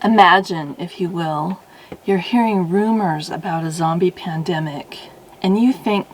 Imagine, if you will, you're hearing rumors about a zombie pandemic, and you think,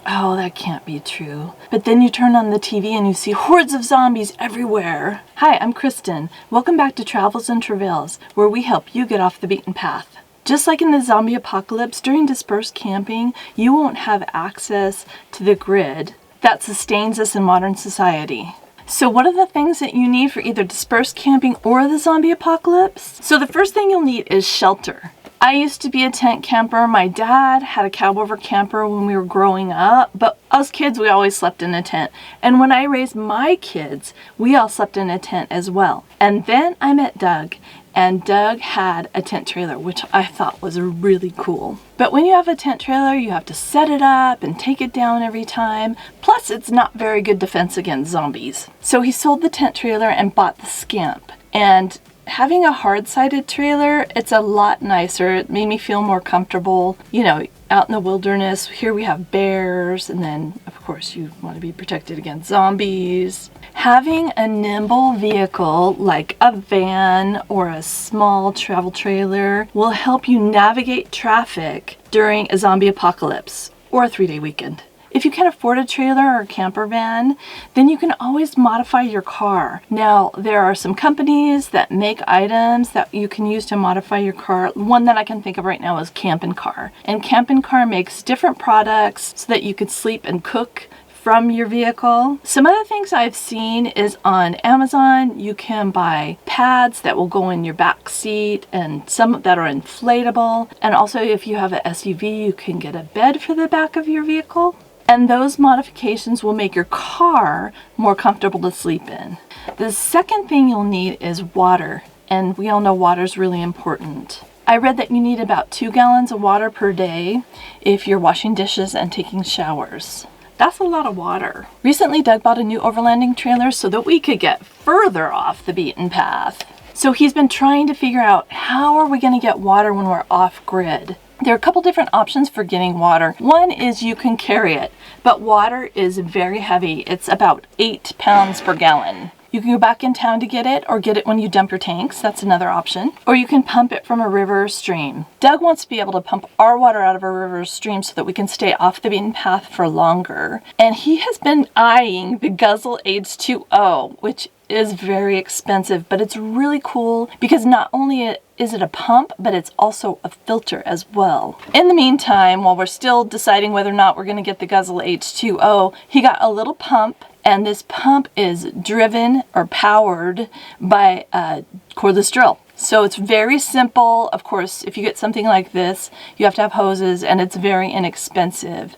oh, that can't be true. But then you turn on the TV and you see hordes of zombies everywhere. Hi, I'm Kristen. Welcome back to Travels and Travails, where we help you get off the beaten path. Just like in the zombie apocalypse, during dispersed camping, you won't have access to the grid that sustains us in modern society. So what are the things that you need for either dispersed camping or the zombie apocalypse? So the first thing you'll need is shelter. I used to be a tent camper. My dad had a cab over camper when we were growing up, but us kids, we always slept in a tent. And when I raised my kids, we all slept in a tent as well. And then I met Doug, and Doug had a tent trailer, which I thought was really cool. But when you have a tent trailer, you have to set it up and take it down every time. Plus, it's not very good defense against zombies. So he sold the tent trailer and bought the Scamp. And having a hard-sided trailer, it's a lot nicer. It made me feel more comfortable. You know, out in the wilderness, here we have bears, and then, of course, you want to be protected against zombies. Having a nimble vehicle like a van or a small travel trailer will help you navigate traffic during a zombie apocalypse or a 3-day weekend. If you can't afford a trailer or a camper van, then you can always modify your car. Now, there are some companies that make items that you can use to modify your car. One that I can think of right now is Campin' Car. And Campin' Car makes different products so that you could sleep and cook from your vehicle. Some other things I've seen is on Amazon, you can buy pads that will go in your back seat and some that are inflatable. And also if you have an SUV, you can get a bed for the back of your vehicle. And those modifications will make your car more comfortable to sleep in. The second thing you'll need is water. And we all know water is really important. I read that you need about 2 gallons of water per day if you're washing dishes and taking showers. That's a lot of water. Recently, Doug bought a new overlanding trailer so that we could get further off the beaten path. So he's been trying to figure out how are we going to get water when we're off grid. There are a couple different options for getting water. One is you can carry it, but water is very heavy. It's about 8 pounds per gallon. You can go back in town to get it or get it when you dump your tanks. That's another option. Or you can pump it from a river or stream. Doug wants to be able to pump our water out of a river or stream so that we can stay off the beaten path for longer. And he has been eyeing the Guzzle H2O, which is very expensive, but it's really cool because not only is it a pump, but it's also a filter as well. In the meantime, while we're still deciding whether or not we're going to get the Guzzle H2O, he got a little pump. And this pump is driven or powered by a cordless drill. So it's very simple. Of course, if you get something like this, you have to have hoses and it's very inexpensive.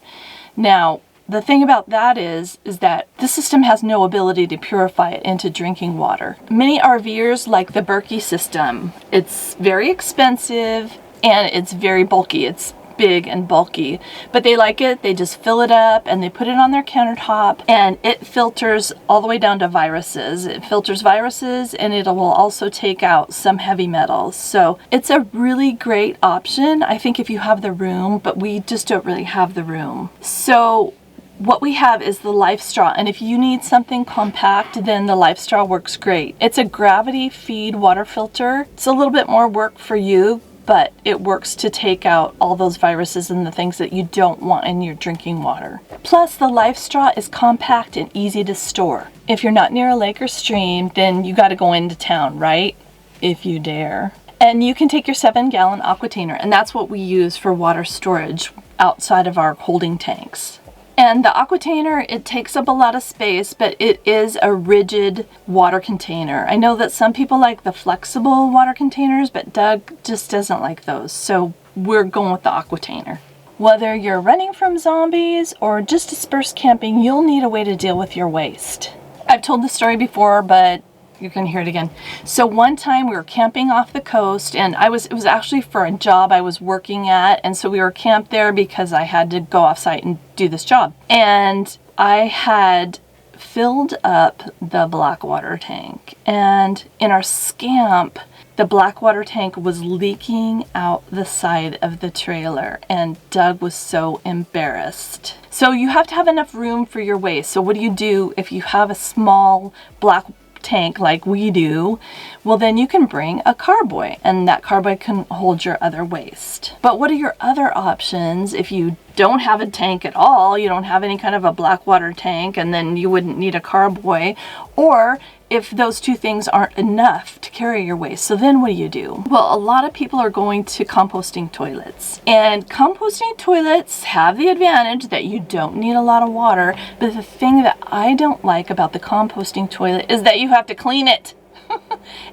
Now, the thing about that is that this system has no ability to purify it into drinking water. Many RVers like the Berkey system. It's very expensive and it's very bulky. It's big and bulky, but they like it. They just fill it up and they put it on their countertop and it filters all the way down to viruses. It filters viruses and it will also take out some heavy metals. So it's a really great option, I think, if you have the room, but we just don't really have the room. So what we have is the Life Straw, and if you need something compact, then the Life Straw works great. It's a gravity feed water filter. It's a little bit more work for you, but it works to take out all those viruses and the things that you don't want in your drinking water. Plus, the Life Straw is compact and easy to store. If you're not near a lake or stream, then you got to go into town, right? If you dare. And you can take your 7-gallon aquatainer, and that's what we use for water storage outside of our holding tanks. And the aquatainer, it takes up a lot of space, but it is a rigid water container. I know that some people like the flexible water containers, but Doug just doesn't like those. So we're going with the aquatainer. Whether you're running from zombies or just dispersed camping, you'll need a way to deal with your waste. I've told this story before, but you're going to hear it again. So one time we were camping off the coast, and it was actually for a job I was working at, and so we were camped there because I had to go off-site and do this job. And I had filled up the black water tank, and in our Scamp, the black water tank was leaking out the side of the trailer, and Doug was so embarrassed. So you have to have enough room for your waste. So what do you do if you have a small black tank like we do, well then you can bring a carboy, and that carboy can hold your other waste. But what are your other options if you don't have a tank at all? You don't have any kind of a black water tank, and then you wouldn't need a carboy, or if those two things aren't enough to carry your waste. So then what do you do? Well, a lot of people are going to composting toilets. And composting toilets have the advantage that you don't need a lot of water, but the thing that I don't like about the composting toilet is that you have to clean it.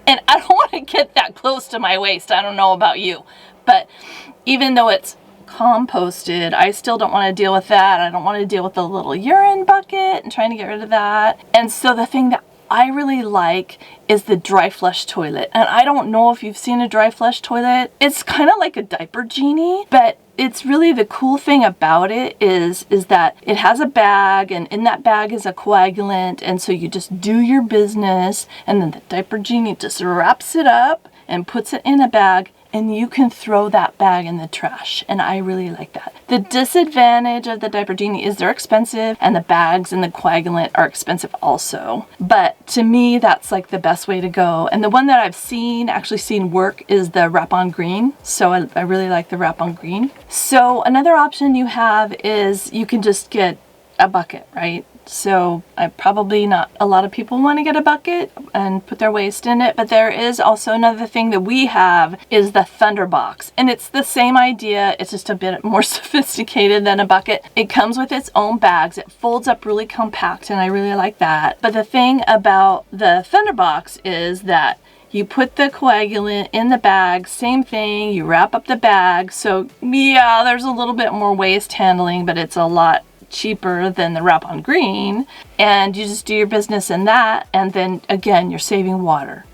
And I don't want to get that close to my waste. I don't know about you, but even though it's composted, I still don't want to deal with that. I don't want to deal with the little urine bucket and trying to get rid of that. And so the thing that I really like is the dry flush toilet. And I don't know if you've seen a dry flush toilet. It's kind of like a diaper genie, but it's really the cool thing about it is that it has a bag, and in that bag is a coagulant, and so you just do your business, and then the diaper genie just wraps it up and puts it in a bag, and you can throw that bag in the trash. And I really like that. The disadvantage of the diaper genie is they're expensive, and the bags and the coagulant are expensive also. But to me, that's like the best way to go. And the one that I've actually seen work is the wrap-on green. So I really like the wrap-on green. So another option you have is you can just get a bucket, right? So probably not a lot of people want to get a bucket and put their waste in it, but there is also another thing that we have is the Thunderbox, and it's the same idea. It's just a bit more sophisticated than a bucket. It comes with its own bags. It folds up really compact, and I really like that. But the thing about the Thunderbox is that you put the coagulant in the bag, same thing, you wrap up the bag. So yeah, there's a little bit more waste handling, but it's a lot cheaper than the wrap-on green, and you just do your business in that, and then again you're saving water.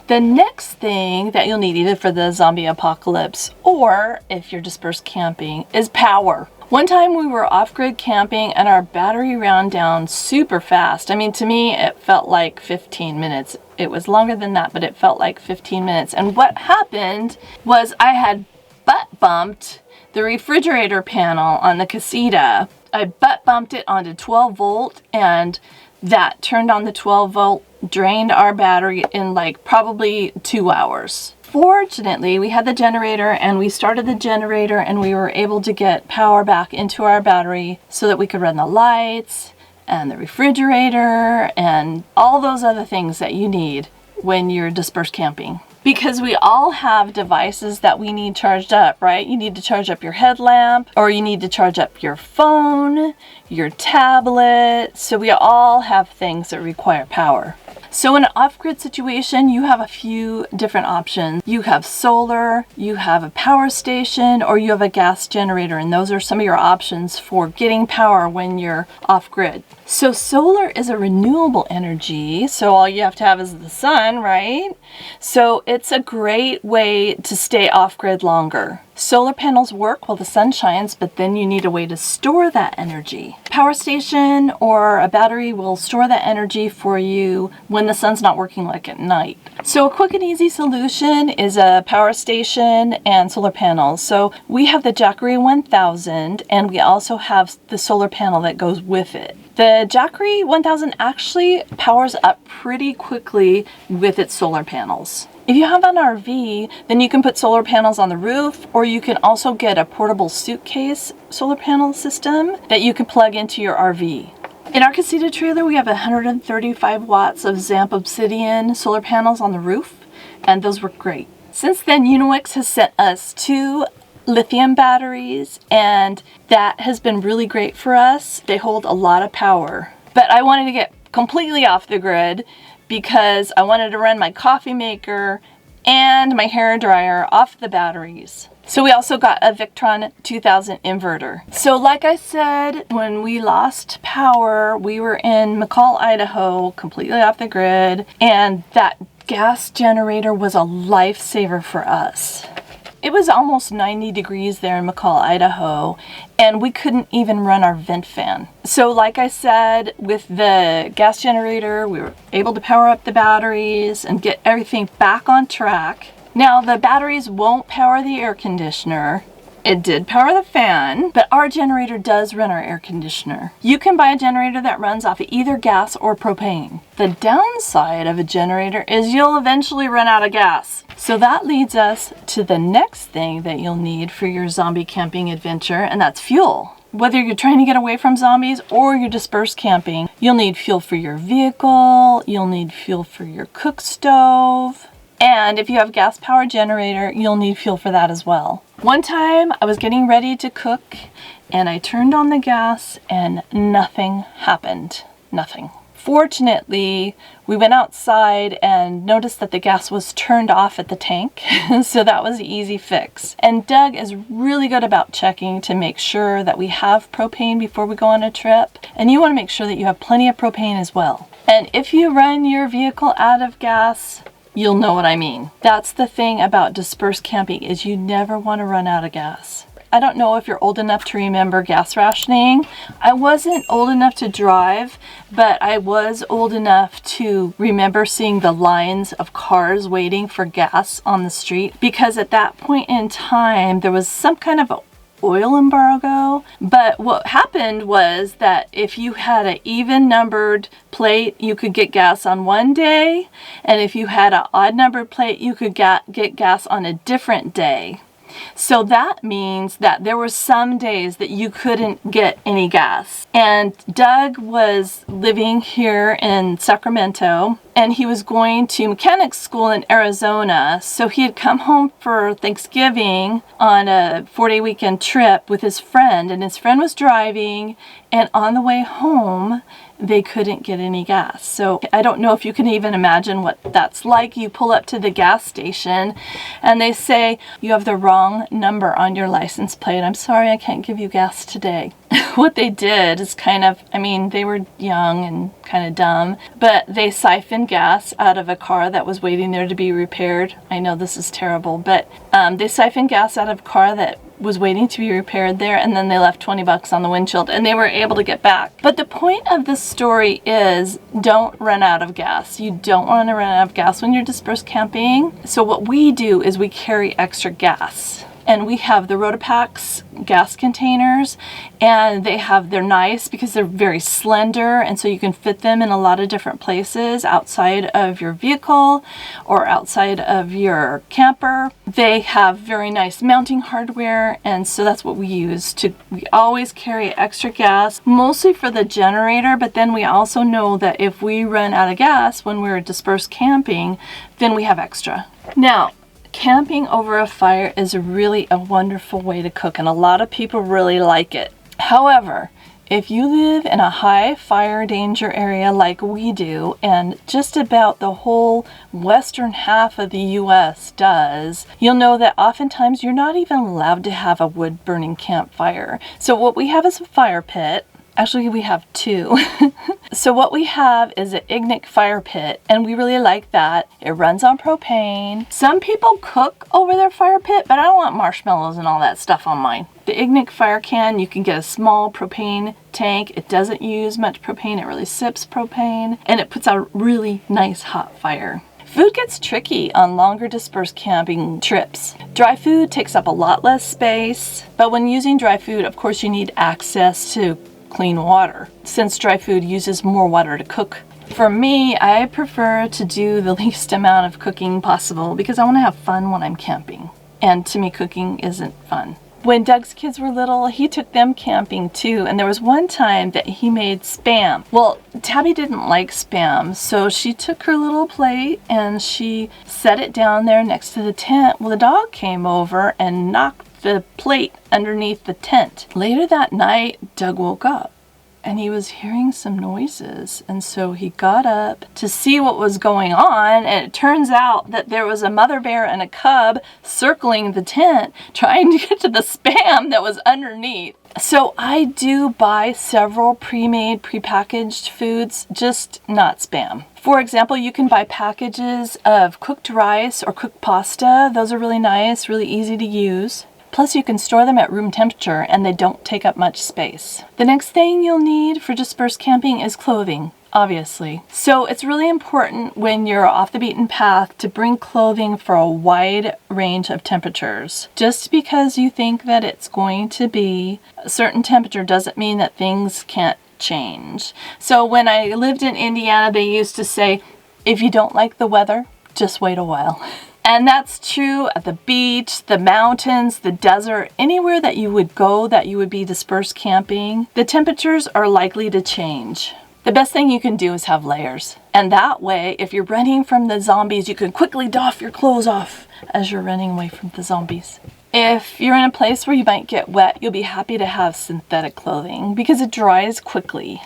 The next thing that you'll need either for the zombie apocalypse or if you're dispersed camping is power. One time we were off-grid camping and our battery ran down super fast. I mean, to me it felt like 15 minutes. It was longer than that, but it felt like 15 minutes. And what happened was I had butt bumped the refrigerator panel on the casita. I butt bumped it onto 12 volt, and that turned on the 12 volt, drained our battery in like probably 2 hours. Fortunately, we had the generator, and we started the generator, and we were able to get power back into our battery so that we could run the lights and the refrigerator and all those other things that you need when you're dispersed camping. Because we all have devices that we need charged up, right? You need to charge up your headlamp, or you need to charge up your phone, your tablet. So we all have things that require power. So in an off-grid situation, you have a few different options. You have solar, you have a power station, or you have a gas generator, and those are some of your options for getting power when you're off-grid. So solar is a renewable energy, so all you have to have is the sun, right? So it's a great way to stay off-grid longer. Solar panels work while the sun shines, but then you need a way to store that energy. Power station or a battery will store that energy for you when the sun's not working, like at night. So a quick and easy solution is a power station and solar panels. So we have the Jackery 1000, and we also have the solar panel that goes with it. The Jackery 1000 actually powers up pretty quickly with its solar panels. If you have an RV, then you can put solar panels on the roof, or you can also get a portable suitcase solar panel system that you can plug into your RV. In our casita trailer, we have 135 watts of Zamp Obsidian solar panels on the roof, and those work great. Since then, Unix has sent us 2 lithium batteries, and that has been really great for us. They hold a lot of power. But I wanted to get completely off the grid because I wanted to run my coffee maker and my hair dryer off the batteries. So we also got a Victron 2000 inverter. So like I said, when we lost power, we were in McCall, Idaho, completely off the grid, and that gas generator was a lifesaver for us. It was almost 90 degrees there in McCall, Idaho, and we couldn't even run our vent fan. So like I said, with the gas generator, we were able to power up the batteries and get everything back on track. Now, the batteries won't power the air conditioner, It did power the fan, but our generator does run our air conditioner. You can buy a generator that runs off of either gas or propane. The downside of a generator is you'll eventually run out of gas. So that leads us to the next thing that you'll need for your zombie camping adventure, and that's fuel. Whether you're trying to get away from zombies or you're dispersed camping, you'll need fuel for your vehicle, you'll need fuel for your cook stove, and if you have a gas-powered generator, you'll need fuel for that as well. One time I was getting ready to cook and I turned on the gas and nothing happened. Nothing. Fortunately, we went outside and noticed that the gas was turned off at the tank, so that was an easy fix. And Doug is really good about checking to make sure that we have propane before we go on a trip, and you want to make sure that you have plenty of propane as well. And if you run your vehicle out of gas, you'll know what I mean. That's the thing about dispersed camping, is you never want to run out of gas. I don't know if you're old enough to remember gas rationing. I wasn't old enough to drive, but I was old enough to remember seeing the lines of cars waiting for gas on the street, because at that point in time there was some kind of oil embargo. But what happened was that if you had an even numbered plate, you could get gas on one day, and if you had an odd numbered plate, you could get gas on a different day. So that means that there were some days that you couldn't get any gas. And Doug was living here in Sacramento, and he was going to mechanic school in Arizona. So he had come home for Thanksgiving on a 4-day weekend trip with his friend, and his friend was driving, and on the way home, they couldn't get any gas. So I don't know if you can even imagine what that's like. You pull up to the gas station and they say, you have the wrong number on your license plate. I'm sorry, I can't give you gas today. What they did is they were young and kind of dumb, but they siphoned gas out of a car that was waiting there to be repaired. I know this is terrible, but they siphoned gas out of a car that was waiting to be repaired there, and then they left $20 on the windshield, and they were able to get back. But the point of this story is, don't run out of gas. You don't want to run out of gas when you're dispersed camping. So what we do is we carry extra gas. And we have the Rotopax gas containers, and they're nice because they're very slender, and so you can fit them in a lot of different places outside of your vehicle or outside of your camper. They have very nice mounting hardware, and so that's what we use. We always carry extra gas, mostly for the generator, but then we also know that if we run out of gas when we're dispersed camping, then we have extra. Now, camping over a fire is really a wonderful way to cook, and a lot of people really like it. However, if you live in a high fire danger area like we do, and just about the whole western half of the US does, you'll know that oftentimes you're not even allowed to have a wood burning campfire. So what we have is a fire pit. Actually, we have two. So what we have is an Ignic fire pit, and we really like that. It runs on propane. Some people cook over their fire pit, but I don't want marshmallows and all that stuff on mine. The Ignic fire can, you can get a small propane tank. It doesn't use much propane. It really sips propane, and it puts out a really nice hot fire. Food gets tricky on longer dispersed camping trips. Dry food takes up a lot less space, but when using dry food, of course, you need access to clean water, since dry food uses more water to cook. For me, I prefer to do the least amount of cooking possible because I want to have fun when I'm camping. And to me, cooking isn't fun. When Doug's kids were little, he took them camping too, and there was one time that he made Spam. Well, Tabby didn't like Spam, so she took her little plate and she set it down there next to the tent. Well, the dog came over and knocked the plate underneath the tent. Later that night, Doug woke up and he was hearing some noises, and so he got up to see what was going on, and it turns out that there was a mother bear and a cub circling the tent trying to get to the Spam that was underneath. So I do buy several pre-made, pre-packaged foods, just not Spam. For example, you can buy packages of cooked rice or cooked pasta. Those are really nice, really easy to use. Plus, you can store them at room temperature and they don't take up much space. The next thing you'll need for dispersed camping is clothing. obviously. So it's really important when you're off the beaten path to bring clothing for a wide range of temperatures. Just because you think that it's going to be a certain temperature doesn't mean that things can't change. So when I lived in Indiana, they used to say, if you don't like the weather, just wait a while. And that's true at the beach, the mountains, the desert, anywhere that you would go that you would be dispersed camping, the temperatures are likely to change. The best thing you can do is have layers. And that way, if you're running from the zombies, you can quickly doff your clothes off as you're running away from the zombies. If you're in a place where you might get wet, you'll be happy to have synthetic clothing because it dries quickly.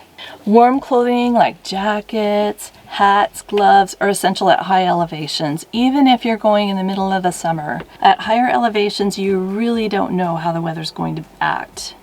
Warm clothing like jackets, hats, gloves are essential at high elevations, even if you're going in the middle of the summer. At higher elevations, you really don't know how the weather's going to act.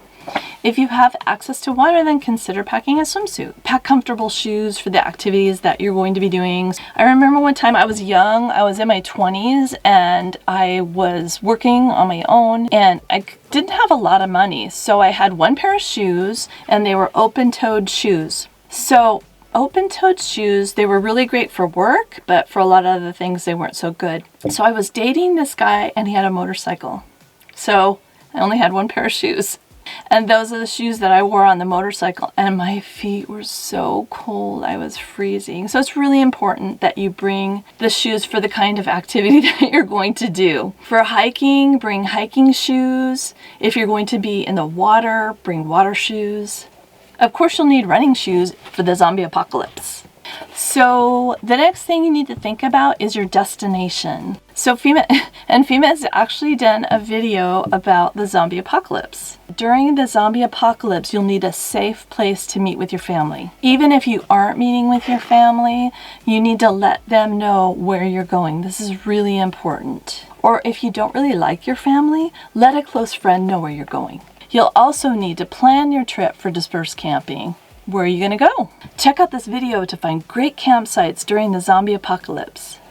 If you have access to water, then consider packing a swimsuit. Pack comfortable shoes for the activities that you're going to be doing. I remember one time I was young, I was in my 20s, and I was working on my own, and I didn't have a lot of money. So I had one pair of shoes, and they were open-toed shoes. So open-toed shoes, they were really great for work, but for a lot of other things, they weren't so good. So I was dating this guy, and he had a motorcycle. So I only had one pair of shoes. And those are the shoes that I wore on the motorcycle, and my feet were so cold, I was freezing. So it's really important that you bring the shoes for the kind of activity that you're going to do. For hiking, bring hiking shoes. If you're going to be in the water, bring water shoes. Of course, you'll need running shoes for the zombie apocalypse. So the next thing you need to think about is your destination. So FEMA has actually done a video about the zombie apocalypse. During the zombie apocalypse, you'll need a safe place to meet with your family. Even if you aren't meeting with your family, you need to let them know where you're going. This is really important. Or if you don't really like your family, let a close friend know where you're going. You'll also need to plan your trip for dispersed camping. Where are you going to go? Check out this video to find great campsites during the zombie apocalypse.